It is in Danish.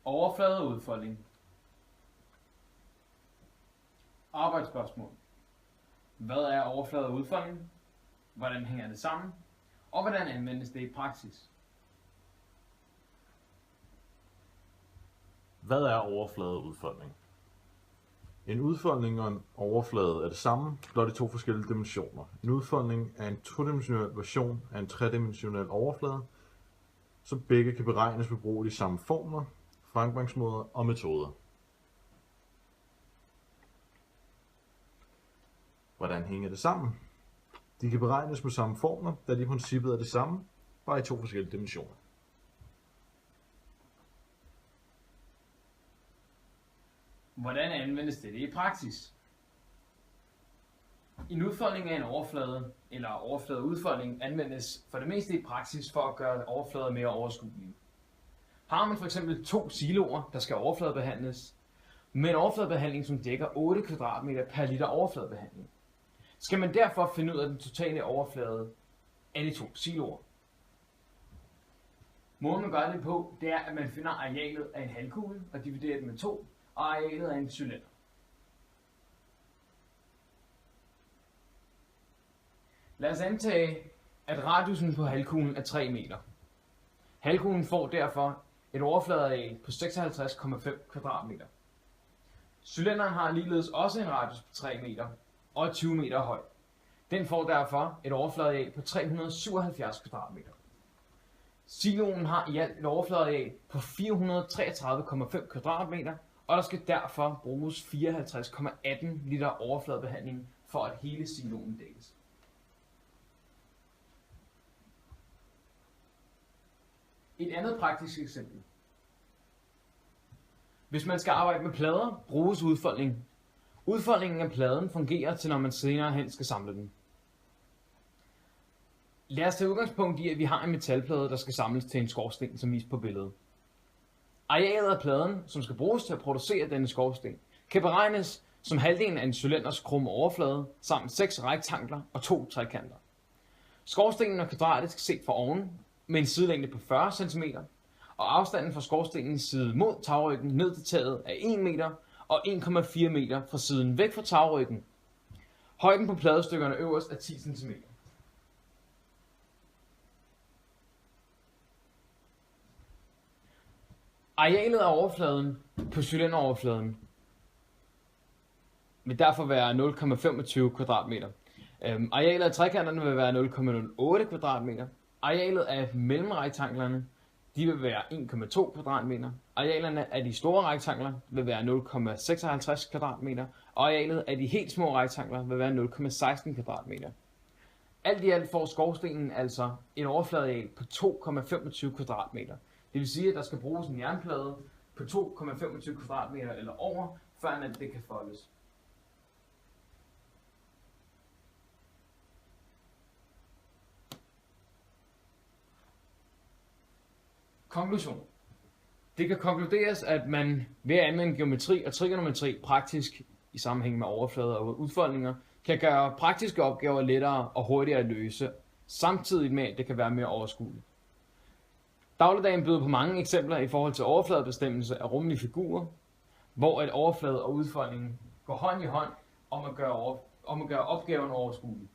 Overflade og udfoldning. Arbejdsspørgsmål. Hvad er overflade og udfoldning? Hvordan hænger det sammen? Og hvordan anvendes det i praksis? Hvad er overflade og udfoldning? En udfoldning og en overflade er det samme, blot i to forskellige dimensioner. En udfoldning er en todimensionel version af en tredimensionel overflade, så begge kan beregnes ved brug af de samme formler, fremgangsmåder og metoder. Hvordan hænger det sammen? De kan beregnes med samme formler, da de i princippet er det samme, bare i to forskellige dimensioner. Hvordan anvendes det i praksis? En udfoldning af en overflade eller overfladeudfoldning anvendes for det meste i praksis for at gøre overflader mere overskuelige. Har man f.eks. 2 siloer, der skal overfladebehandles, med en overfladebehandling, som dækker 8 kvadratmeter per liter overfladebehandling, skal man derfor finde ud af den totale overflade af de 2 siloer. Måden man gør det på, det er, at man finder arealet af en halvkugle og dividerer det med 2, og arealet af en cylinder. Lad os antage, at radiusen på halvkuglen er 3 meter. Halvkuglen får derfor et overfladeareal på 56,5 kvadratmeter. Cylinderen har ligeledes også en radius på 3 meter og er 20 meter høj. Den får derfor et overfladeareal på 377 kvadratmeter. Siloen har i alt et overfladeareal på 433,5 kvadratmeter, og der skal derfor bruges 54,18 liter overfladebehandling for at hele siloen dækkes. Et andet praktisk eksempel. Hvis man skal arbejde med plader, bruges udfoldning. Udfoldningen af pladen fungerer til, når man senere hen skal samle den. Lad os tage udgangspunkt i, at vi har en metalplade, der skal samles til en skorsten, som vist på billedet. Arealet af pladen, som skal bruges til at producere denne skorsten, kan beregnes som halvdelen af en cylinders krumme overflade, samt 6 rektangler og 2 trekanter. Skorstenen er kvadratisk set fra oven, med en sidelængde på 40 cm, og afstanden fra skorstenens side mod tagryggen ned til taget er 1 meter og 1,4 meter fra siden væk fra tagryggen. Højden på pladestykkerne øverst er 10 cm. Arealet af overfladen på cylinderoverfladen vil derfor være 0,25 kvadratmeter. Arealet af trekanterne vil være 0,08 kvadratmeter. Arealet af mellemrektanglerne de vil være 1,2 kvadratmeter. Arealerne af de store rektangler vil være 0,56 kvadratmeter. Og arealet af de helt små rektangler vil være 0,16 kvadratmeter. Alt i alt får skorstenen altså et overfladeareal på 2,25 kvadratmeter. Det vil sige, at der skal bruges en jernplade på 2,25 kvadratmeter eller over, før det kan foldes. Konklusion. Det kan konkluderes, at man ved at anvende geometri og trigonometri praktisk i sammenhæng med overflader og udfoldninger, kan gøre praktiske opgaver lettere og hurtigere at løse, samtidig med at det kan være mere overskueligt. Dagligdagen byder på mange eksempler i forhold til overfladebestemmelse af rummelige figurer, hvor at overflade og udfoldning går hånd i hånd om at gøre opgaven overskuelig.